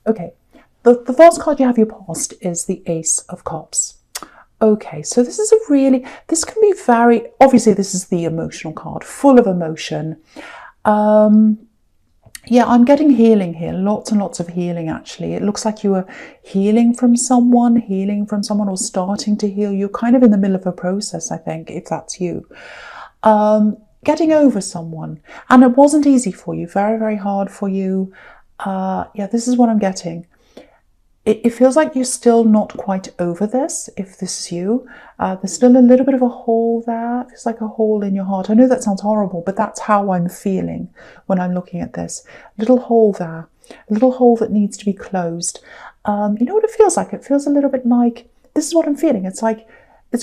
Okay, the first card you have your past is the Ace of Cups. Okay, so this can be very, obviously this is the emotional card, full of emotion. Yeah, I'm getting healing here, lots and lots of healing actually. It looks like you were healing from someone, or starting to heal. You're kind of in the middle of a process, I think, if that's you. Getting over someone. And it wasn't easy for you, very, very hard for you. Yeah, this is what I'm getting. It feels like you're still not quite over this, if this is you. There's still a little bit of a hole there. It's like a hole in your heart. I know that sounds horrible, but that's how I'm feeling when I'm looking at this. A little hole there, a little hole that needs to be closed. You know what it feels like? It feels a little bit like, this is what I'm feeling. It's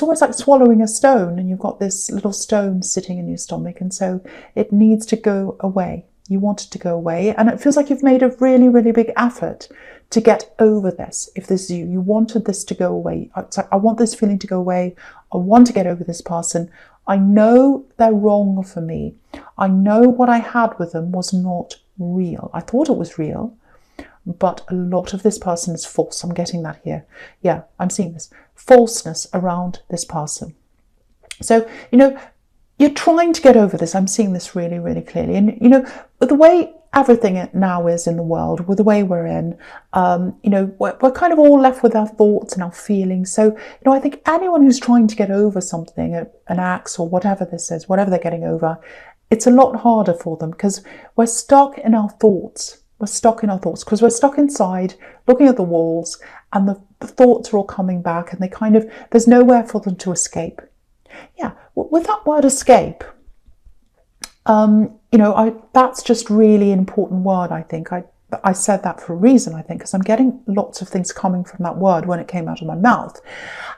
almost like swallowing a stone, and you've got this little stone sitting in your stomach, and so it needs to go away. You want it to go away, and it feels like you've made a really, really big effort to get over this. If this is you, you wanted this to go away. It's like, I want this feeling to go away. I want to get over this person. I know they're wrong for me. I know what I had with them was not real. I thought it was real, but a lot of this person is false. I'm getting that here. Yeah, I'm seeing this falseness around this person. So, you're trying to get over this. I'm seeing this really, really clearly. And, the way everything now is in the world, with the way we're in, we're kind of all left with our thoughts and our feelings. So, I think anyone who's trying to get over something, an ex or whatever this is, whatever they're getting over, it's a lot harder for them because we're stuck in our thoughts. We're stuck in our thoughts because we're stuck inside looking at the walls, and the thoughts are all coming back, and there's nowhere for them to escape. Yeah, with that word escape, that's just really an important word, I think. I said that for a reason, I think, because I'm getting lots of things coming from that word when it came out of my mouth.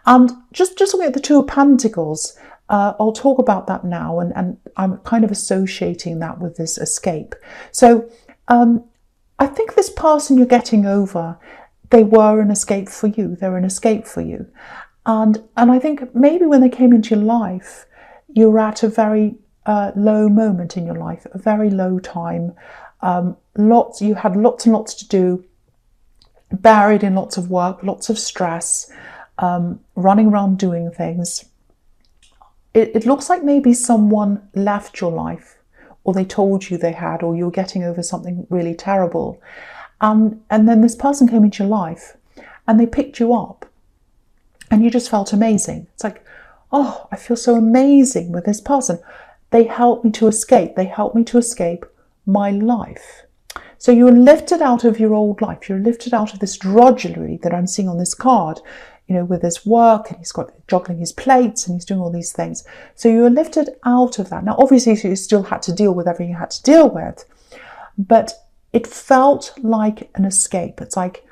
And just looking at the Two of Pentacles, I'll talk about that now, and I'm kind of associating that with this escape. So I think this person you're getting over, they were an escape for you. They're an escape for you. And I think maybe when they came into your life, you were at a very low moment in your life, a very low time. You had lots and lots to do, buried in lots of work, lots of stress, running around doing things. It looks like maybe someone left your life, or they told you they had, or you were getting over something really terrible. And then this person came into your life and they picked you up. And you just felt amazing. It's like, oh, I feel so amazing with this person. They helped me to escape. They helped me to escape my life. So you're lifted out of your old life. You're lifted out of this drudgery that I'm seeing on this card, with his work, and he's got juggling his plates and he's doing all these things. So you were lifted out of that. Now, obviously, you still had to deal with everything you had to deal with, but it felt like an escape. It's like,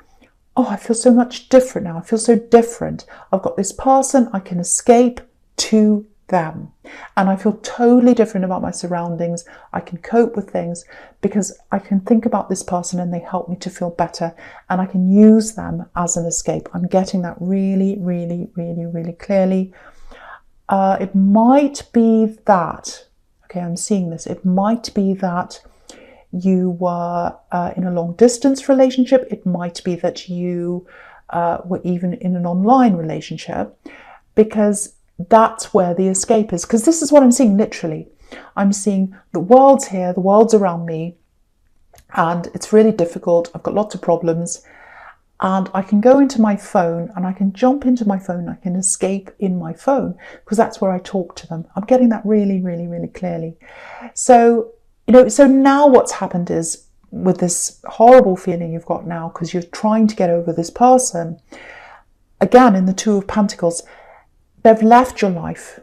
oh, I feel so much different now. I feel so different. I've got this person, I can escape to them. And I feel totally different about my surroundings. I can cope with things because I can think about this person and they help me to feel better, and I can use them as an escape. I'm getting that really, really, really, really clearly. It might be that, okay, I'm seeing this. It might be that you were in a long distance relationship. It might be that you were even in an online relationship, because that's where the escape is. Because this is what I'm seeing literally. I'm seeing the world's here, the world's around me, and it's really difficult. I've got lots of problems, and I can go into my phone and I can jump into my phone. I can escape in my phone because that's where I talk to them. I'm getting that really, really, really clearly. So now what's happened is, with this horrible feeling you've got now, because you're trying to get over this person, again, in the Two of Pentacles, they've left your life.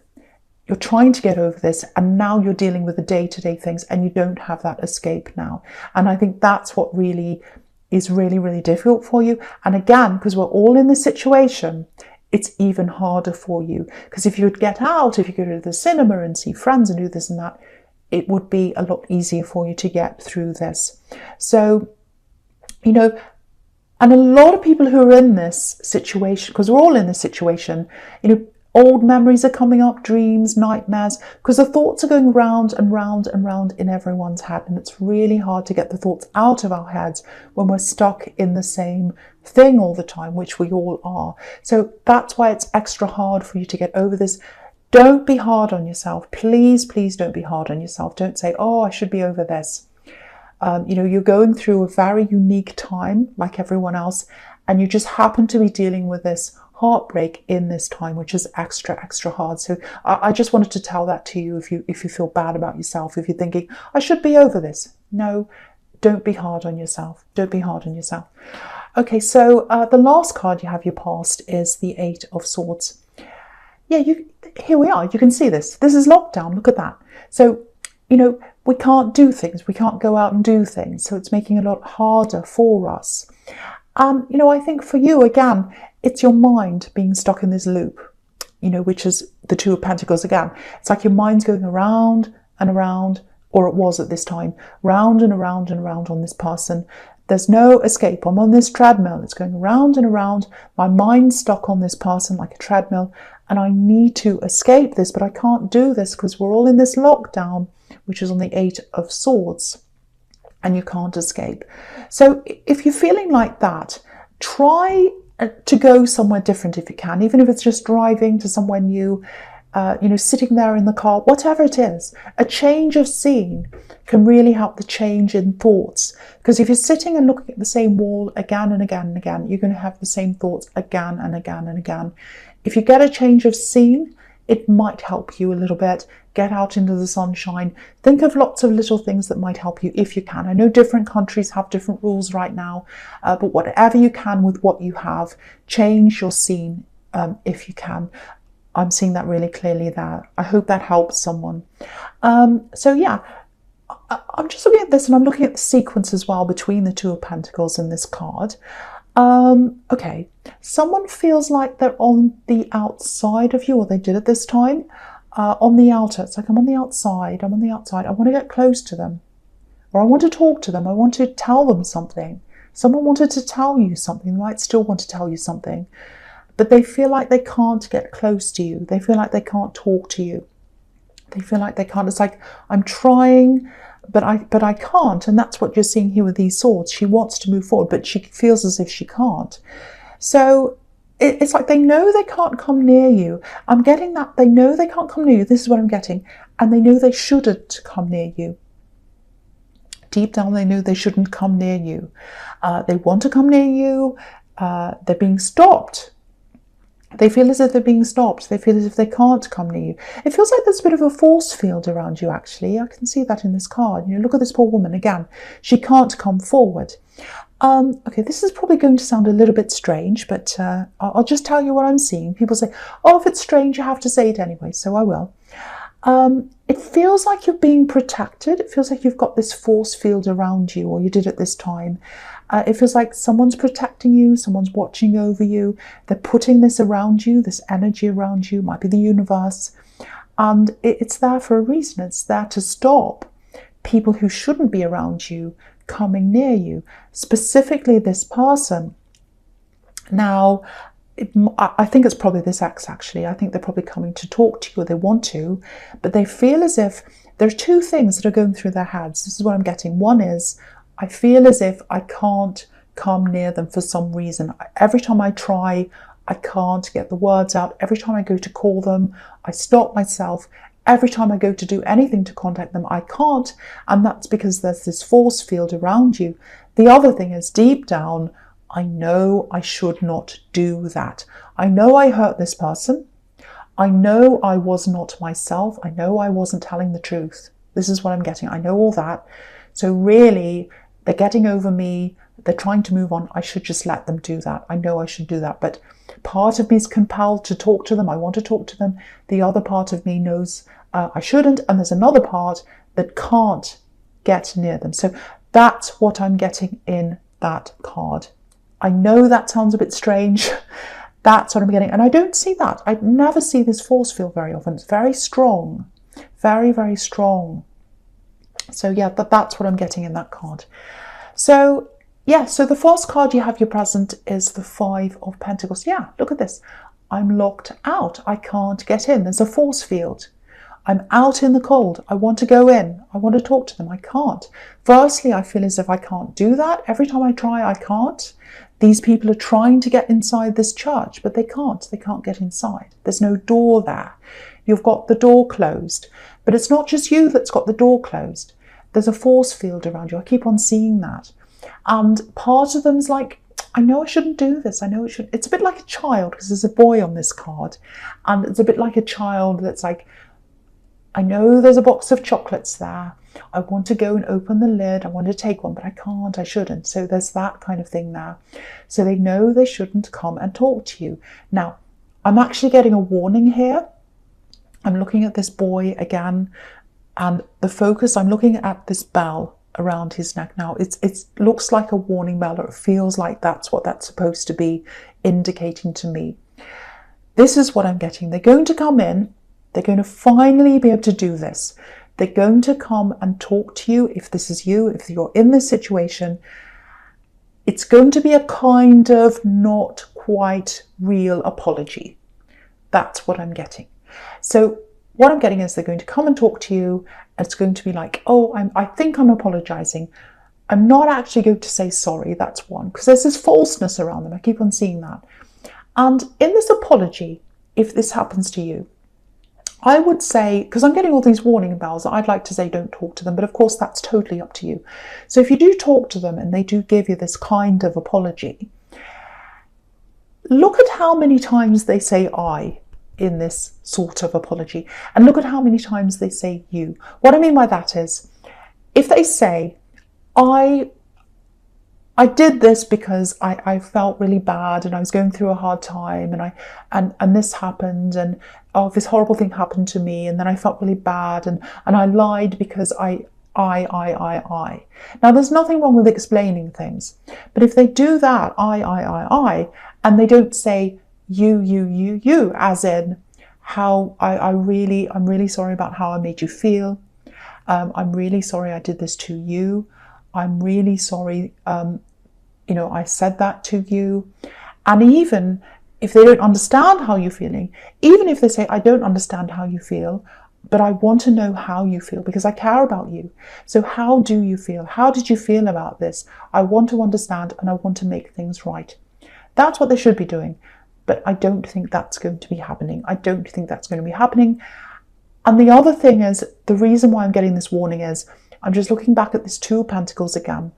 You're trying to get over this, and now you're dealing with the day-to-day things, and you don't have that escape now. And I think that's what really is really, really difficult for you. And again, because we're all in this situation, it's even harder for you. Because if you would get out, if you go to the cinema and see friends and do this and that, it would be a lot easier for you to get through this. So, and a lot of people who are in this situation, because we're all in this situation, Old memories are coming up, dreams, nightmares, because the thoughts are going round and round and round in everyone's head. And it's really hard to get the thoughts out of our heads when we're stuck in the same thing all the time, which we all are. So that's why it's extra hard for you to get over this. Don't be hard on yourself. Please, please don't be hard on yourself. Don't say, oh, I should be over this. You're going through a very unique time like everyone else, and you just happen to be dealing with this heartbreak in this time, which is extra, extra hard. So I just wanted to tell that to you if you feel bad about yourself, if you're thinking, I should be over this. No, don't be hard on yourself. Don't be hard on yourself. Okay, so the last card you have, your past, is the Eight of Swords. Yeah, here we are. You can see this. This is lockdown. Look at that. So, we can't do things. We can't go out and do things. So it's making it a lot harder for us. I think for you, again, it's your mind being stuck in this loop, which is the Two of Pentacles again. It's like your mind's going around and around, or it was at this time, round and around and around on this person. There's no escape. I'm on this treadmill. It's going around and around. My mind's stuck on this person like a treadmill, and I need to escape this, but I can't do this because we're all in this lockdown, which is on the Eight of Swords, and you can't escape. So if you're feeling like that, try to go somewhere different if you can, even if it's just driving to somewhere new, sitting there in the car, whatever it is. A change of scene can really help the change in thoughts, because if you're sitting and looking at the same wall again and again and again, you're going to have the same thoughts again and again and again. If you get a change of scene, it might help you a little bit. Get out into the sunshine. Think of lots of little things that might help you if you can. I know different countries have different rules right now, but whatever you can with what you have, change your scene if you can. I'm seeing that really clearly there. I hope that helps someone. So yeah, I'm just looking at this, and I'm looking at the sequence as well between the Two of Pentacles and this card. Okay, someone feels like they're on the outside of you, or they did at this time. On the outer, it's like I'm on the outside, I want to get close to them, or I want to talk to them, I want to tell them something. Someone wanted to tell you something, they might still want to tell you something, but they feel like they can't get close to you, they feel like they can't talk to you, they feel like they can't. It's like, I'm trying, but I can't, and that's what you're seeing here with these swords. She wants to move forward, but she feels as if she can't. So it's like they know they can't come near you. I'm getting that. They know they can't come near you. This is what I'm getting. And they know they shouldn't come near you. Deep down, they know they shouldn't come near you. They want to come near you. They're being stopped. They feel as if they're being stopped. They feel as if they can't come near you. It feels like there's a bit of a force field around you, actually. I can see that in this card. Look at this poor woman again. She can't come forward. Okay, this is probably going to sound a little bit strange, but I'll just tell you what I'm seeing. People say, oh, if it's strange, you have to say it anyway, so I will. It feels like you're being protected. It feels like you've got this force field around you, or you did at this time. It feels like someone's protecting you, someone's watching over you. They're putting this around you, this energy around you, might be the universe. And it's there for a reason. It's there to stop people who shouldn't be around you coming near you, specifically this person. Now, I think it's probably this ex, actually. I think they're probably coming to talk to you, or they want to, but they feel as if there are two things that are going through their heads. This is what I'm getting. One is, I feel as if I can't come near them for some reason. Every time I try, I can't get the words out. Every time I go to call them, I stop myself. Every time I go to do anything to contact them, I can't. And that's because there's this force field around you. The other thing is, deep down, I know I should not do that. I know I hurt this person. I know I was not myself. I know I wasn't telling the truth. This is what I'm getting. I know all that. So really, they're getting over me. They're trying to move on. I should just let them do that. I know I should do that. But part of me is compelled to talk to them. I want to talk to them. The other part of me knows I shouldn't. And there's another part that can't get near them. So that's what I'm getting in that card. I know that sounds a bit strange. That's what I'm getting. And I don't see that. I never see this force field very often. It's very strong. Very, very strong. So yeah, that's what I'm getting in that card. So yeah, so the first card you have your present is the Five of Pentacles. Yeah, look at this. I'm locked out. I can't get in. There's a force field. I'm out in the cold. I want to go in. I want to talk to them. I can't. Firstly, I feel as if I can't do that. Every time I try, I can't. These people are trying to get inside this church, but they can't. They can't get inside. There's no door there. You've got the door closed. But it's not just you that's got the door closed. There's a force field around you. I keep on seeing that. And part of them's like, I know I shouldn't do this. I know it should. It's a bit like a child, because there's a boy on this card. And it's a bit like a child that's like, I know there's a box of chocolates there. I want to go and open the lid. I want to take one, but I can't. I shouldn't. So there's that kind of thing there. So they know they shouldn't come and talk to you. Now, I'm actually getting a warning here. I'm looking at this boy again, and the focus, I'm looking at this bell around his neck now. It looks like a warning bell, or it feels like that's what that's supposed to be indicating to me. This is what I'm getting. They're going to come in. They're going to finally be able to do this. They're going to come and talk to you. If this is you, if you're in this situation, it's going to be a kind of not quite real apology. That's what I'm getting. So what I'm getting is they're going to come and talk to you. It's going to be like, oh, I think I'm apologizing. I'm not actually going to say sorry. That's one, because there's this falseness around them. I keep on seeing that. And in this apology, if this happens to you, I would say, because I'm getting all these warning bells, I'd like to say don't talk to them, but of course that's totally up to you. So if you do talk to them and they do give you this kind of apology, look at how many times they say I in this sort of apology, and look at how many times they say you. What I mean by that is, if they say, I did this because I felt really bad and I was going through a hard time, and this happened, and oh, this horrible thing happened to me, and then I felt really bad, and I lied because I. Now, there's nothing wrong with explaining things, but if they do that, I, and they don't say you, as in how I'm really sorry about how I made you feel. I'm really sorry I did this to you. I'm really sorry, I said that to you. And even if they don't understand how you're feeling, even if they say, I don't understand how you feel, but I want to know how you feel because I care about you. So how do you feel? How did you feel about this? I want to understand and I want to make things right. That's what they should be doing. But I don't think that's going to be happening. I don't think that's going to be happening. And the other thing is, the reason why I'm getting this warning is, I'm just looking back at this Two of Pentacles again.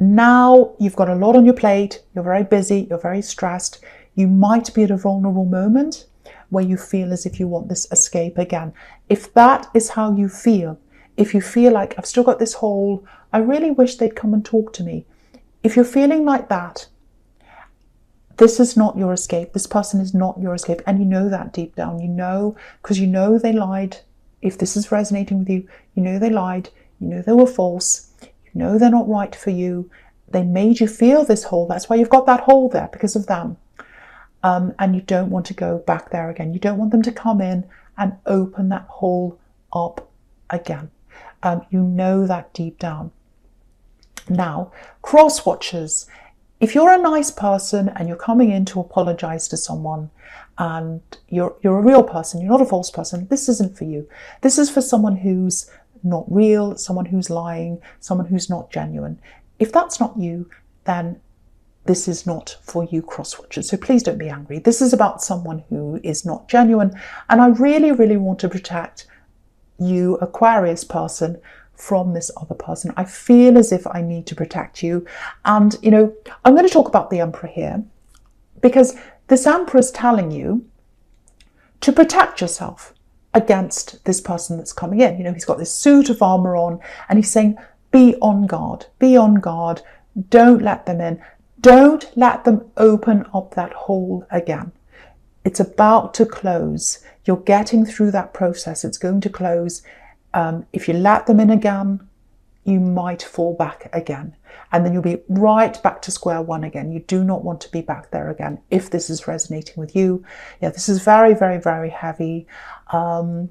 Now you've got a lot on your plate. You're very busy. You're very stressed. You might be at a vulnerable moment where you feel as if you want this escape again. If that is how you feel, if you feel like I've still got this hole, I really wish they'd come and talk to me. If you're feeling like that, this is not your escape. This person is not your escape. And you know that deep down. You know, because you know they lied. If this is resonating with you, you know they lied. You know they were false. You know they're not right for you. They made you feel this hole. That's why you've got that hole there, because of them. And you don't want to go back there again. You don't want them to come in and open that hole up again. You know that deep down. Now, cross watchers. If you're a nice person and you're coming in to apologize to someone and you're a real person, you're not a false person, this isn't for you. This is for someone who's not real, someone who's lying, someone who's not genuine. If that's not you, then this is not for you, cross watchers. So please don't be angry. This is about someone who is not genuine. And I really, really want to protect you, Aquarius person, from this other person. I feel as if I need to protect you. And, I'm going to talk about the Emperor here, because this Emperor is telling you to protect yourself against this person that's coming in. He's got this suit of armor on and he's saying, be on guard, be on guard. Don't let them in. Don't let them open up that hole again. It's about to close. You're getting through that process. It's going to close. If you let them in again, you might fall back again. And then you'll be right back to square one again. You do not want to be back there again if this is resonating with you. Yeah, this is very, very, very heavy. And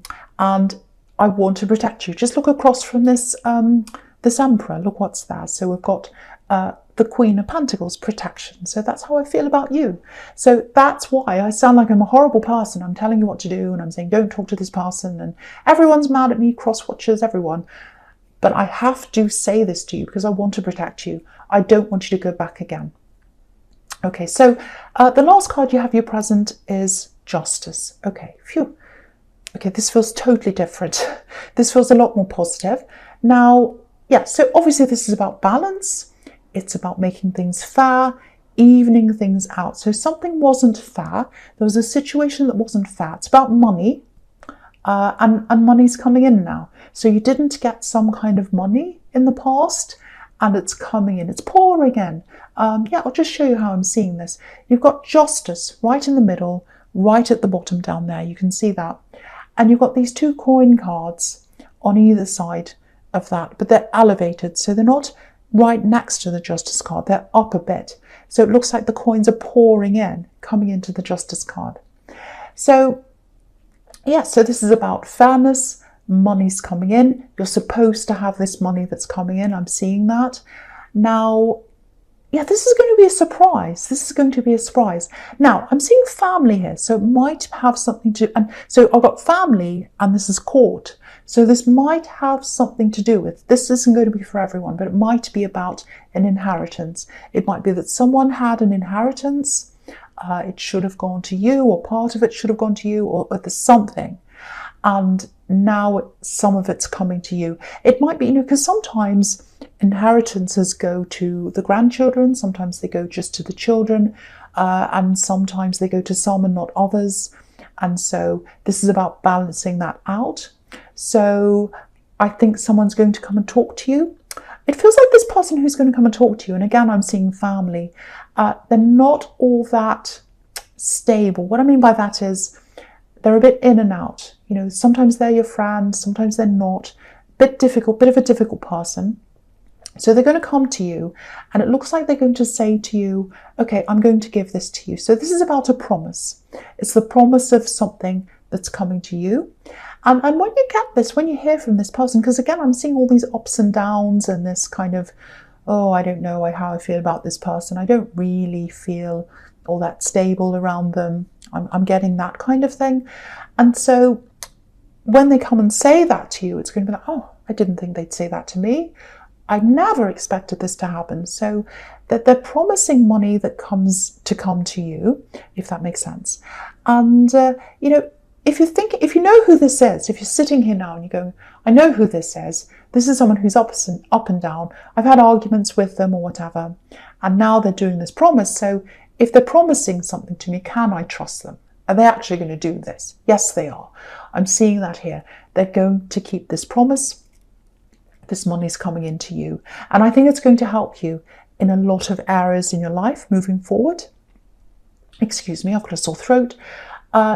I want to protect you. Just look across from this, this Emperor. Look what's there. So we've got the Queen of Pentacles, protection. So that's how I feel about you. So that's why I sound like I'm a horrible person. I'm telling you what to do and I'm saying don't talk to this person and everyone's mad at me, cross-watchers, everyone. But I have to say this to you because I want to protect you. I don't want you to go back again. Okay, so the last card you have your present is Justice. Okay, phew. Okay, this feels totally different. This feels a lot more positive. Now, yeah, so obviously this is about balance. It's about making things fair, evening things out. So something wasn't fair. There was a situation that wasn't fair. It's about money, and money's coming in now. So you didn't get some kind of money in the past, and it's coming in. It's pouring in. Yeah, I'll just show you how I'm seeing this. You've got Justice right in the middle, right at the bottom down there. You can see that. And you've got these two coin cards on either side of that, but they're elevated. So they're not right next to the Justice card. They're up a bit. So it looks like the coins are pouring in, coming into the Justice card. So, yeah, so this is about fairness. Money's coming in. You're supposed to have this money that's coming in. I'm seeing that. Now, yeah, this is going to be a surprise. This is going to be a surprise. Now, I'm seeing family here, so it might have something to, and so I've got family and this is court. So this might have something to do with, this isn't going to be for everyone, but it might be about an inheritance. It might be that someone had an inheritance. It should have gone to you, or part of it should have gone to you, or there's something. And now some of it's coming to you. It might be, because sometimes inheritances go to the grandchildren, sometimes they go just to the children, and sometimes they go to some and not others. And so this is about balancing that out. So I think someone's going to come and talk to you. It feels like this person who's going to come and talk to you, and again, I'm seeing family, they're not all that stable. What I mean by that is they're a bit in and out. Sometimes they're your friend, sometimes they're not. Bit difficult, bit of a difficult person. So they're going to come to you, and it looks like they're going to say to you, okay, I'm going to give this to you. So this is about a promise. It's the promise of something that's coming to you. And when you get this, when you hear from this person, because again, I'm seeing all these ups and downs and this kind of, oh, I don't know how I feel about this person. I don't really feel all that stable around them. I'm getting that kind of thing. And so when they come and say that to you, it's going to be like, oh, I didn't think they'd say that to me. I never expected this to happen. So that they're promising money that comes to come to you, if that makes sense. And, if you know who this is, if you're sitting here now and you're going, I know who this is someone who's up and down. I've had arguments with them or whatever. And now they're doing this promise. So if they're promising something to me, can I trust them? Are they actually going to do this? Yes, they are. I'm seeing that here. They're going to keep this promise. This money's coming into you. And I think it's going to help you in a lot of areas in your life moving forward. Excuse me, I've got a sore throat.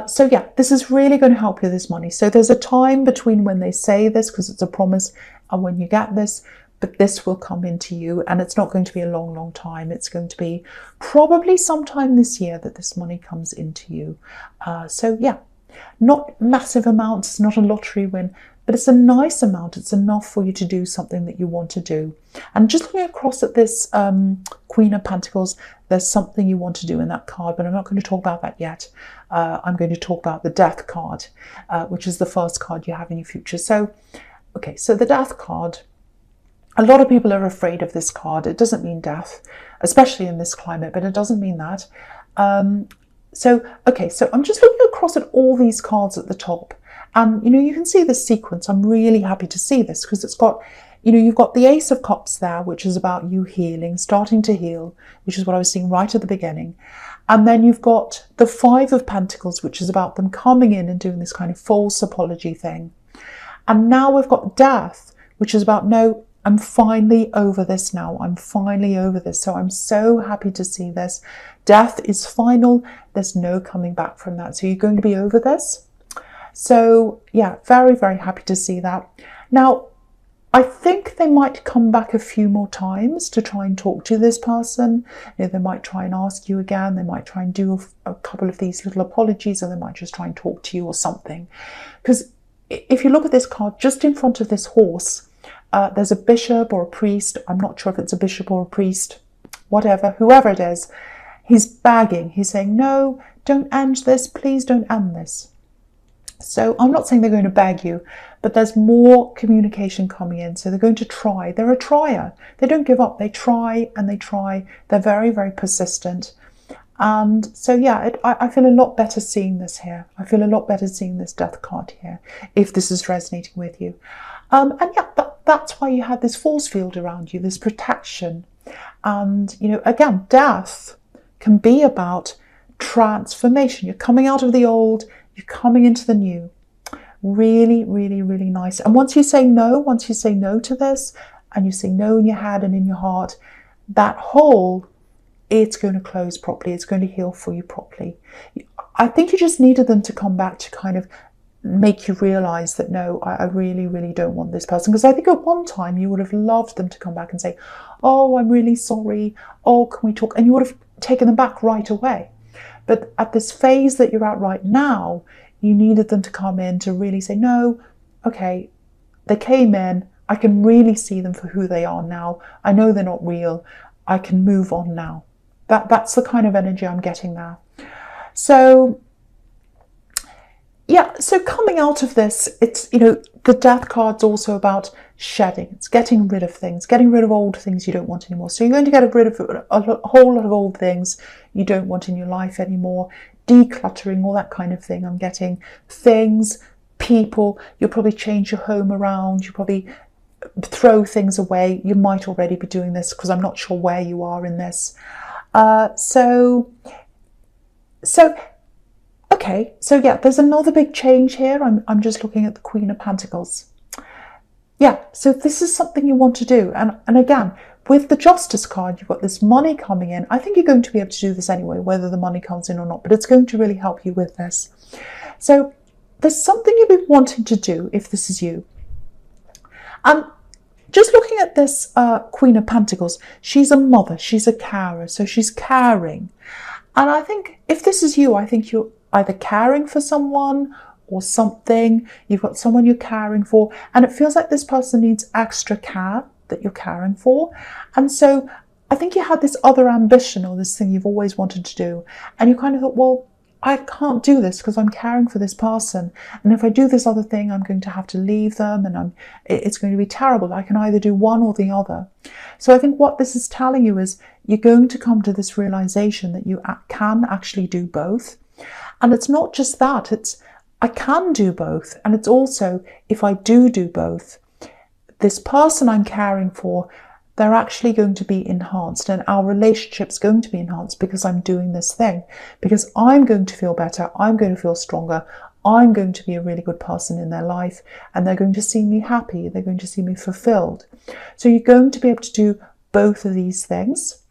So yeah, this is really going to help you with this money. So there's a time between when they say this, because it's a promise, and when you get this, but this will come into you, and it's not going to be a long, long time. It's going to be probably sometime this year that this money comes into you. So yeah, not massive amounts, not a lottery win, but it's a nice amount. It's enough for you to do something that you want to do. And just looking across at this Queen of Pentacles, there's something you want to do in that card, but I'm not going to talk about that yet. I'm going to talk about the Death card, which is the first card you have in your future. So, okay, so the Death card, a lot of people are afraid of this card. It doesn't mean death, especially in this climate, but it doesn't mean that. So I'm just looking across at all these cards at the top. And, you can see this sequence. I'm really happy to see this because it's got, you've got the Ace of Cups there, which is about you healing, starting to heal, which is what I was seeing right at the beginning. And then you've got the Five of Pentacles, which is about them coming in and doing this kind of false apology thing. And now we've got Death, which is about, no, I'm finally over this now. I'm finally over this. So I'm so happy to see this. Death is final. There's no coming back from that. So you're going to be over this. So yeah, very, very happy to see that. Now, I think they might come back a few more times to try and talk to this person. They might try and ask you again. They might try and do a couple of these little apologies, or they might just try and talk to you or something. Because if you look at this card, just in front of this horse, there's a bishop or a priest. I'm not sure if it's a bishop or a priest. whatever, whoever it is, he's begging, he's saying, no, don't end this, please don't end this. So I'm not saying they're going to beg you, but there's more communication coming in. So they're going to try. They're a trier. They don't give up. They try and they try. They're very, very persistent. And so, yeah, I feel a lot better seeing this here. I feel a lot better seeing this death card here, if this is resonating with you. And yeah, that's why you have this force field around you, this protection. And, you know, again, death can be about transformation. You're coming out of the old, you're coming into the new. Really, really, really nice. And once you say no to this, and you say no in your head and in your heart, that hole, it's going to close properly. It's going to heal for you properly. I think you just needed them to come back to kind of make you realize that, no, I really, really don't want this person. Because I think at one time you would have loved them to come back and say, oh, I'm really sorry. Oh, can we talk? And you would have taken them back right away. But at this phase that you're at right now, you needed them to come in to really say, no, okay, they came in. I can really see them for who they are now. I know they're not real. I can move on now. That's the kind of energy I'm getting there. So, yeah, so coming out of this, it's, you know, the death card's also about shedding. It's getting rid of things, getting rid of old things you don't want anymore. So you're going to get rid of a whole lot of old things you don't want in your life anymore, decluttering, all that kind of thing. I'm getting things, people. You'll probably change your home around. You'll probably throw things away. You might already be doing this because I'm not sure where you are in this. Okay, so yeah, there's another big change here. I'm just looking at the Queen of Pentacles. Yeah, so this is something you want to do. And again, with the Justice card, you've got this money coming in. I think you're going to be able to do this anyway, whether the money comes in or not, but it's going to really help you with this. So there's something you've been wanting to do if this is you. Just looking at this Queen of Pentacles, she's a mother, she's a carer, so she's caring. And I think if this is you, I think you're either caring for someone or something. You've got someone you're caring for, and it feels like this person needs extra care that you're caring for. And so I think you had this other ambition or this thing you've always wanted to do, and you kind of thought, well, I can't do this because I'm caring for this person. And if I do this other thing, I'm going to have to leave them and it's going to be terrible. I can either do one or the other. So I think what this is telling you is you're going to come to this realization that you can actually do both. And it's not just that, it's I can do both. And it's also, if I do both, this person I'm caring for, they're actually going to be enhanced, and our relationship's going to be enhanced because I'm doing this thing, because I'm going to feel better, I'm going to feel stronger, I'm going to be a really good person in their life, and they're going to see me happy, they're going to see me fulfilled. So you're going to be able to do both of these things,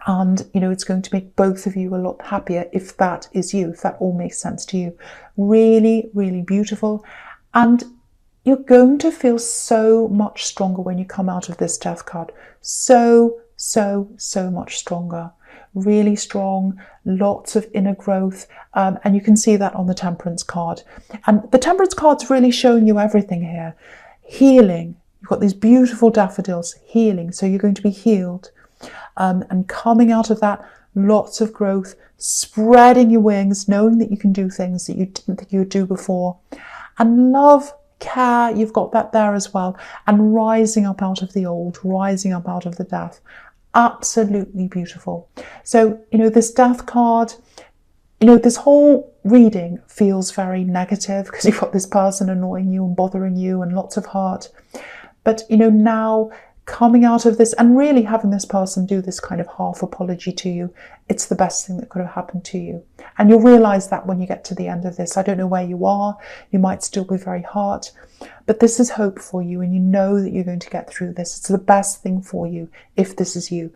and you know, it's going to make both of you a lot happier if that is you, if that all makes sense to you. Really, really beautiful. And you're going to feel so much stronger when you come out of this death card. So much stronger. Really strong, lots of inner growth. And you can see that on the Temperance card. And the Temperance card's really showing you everything here. Healing. You've got these beautiful daffodils. Healing. So you're going to be healed. And coming out of that, lots of growth. Spreading your wings, knowing that you can do things that you didn't think you would do before. And love, care, you've got that there as well, and rising up out of the old, rising up out of the death. Absolutely beautiful. So, you know, this death card, you know, this whole reading feels very negative because you've got this person annoying you and bothering you and lots of hurt. But, you know, now coming out of this and really having this person do this kind of half apology to you, it's the best thing that could have happened to you. And you'll realise that when you get to the end of this. I don't know where you are, you might still be very hurt, but this is hope for you, and you know that you're going to get through this. It's the best thing for you if this is you.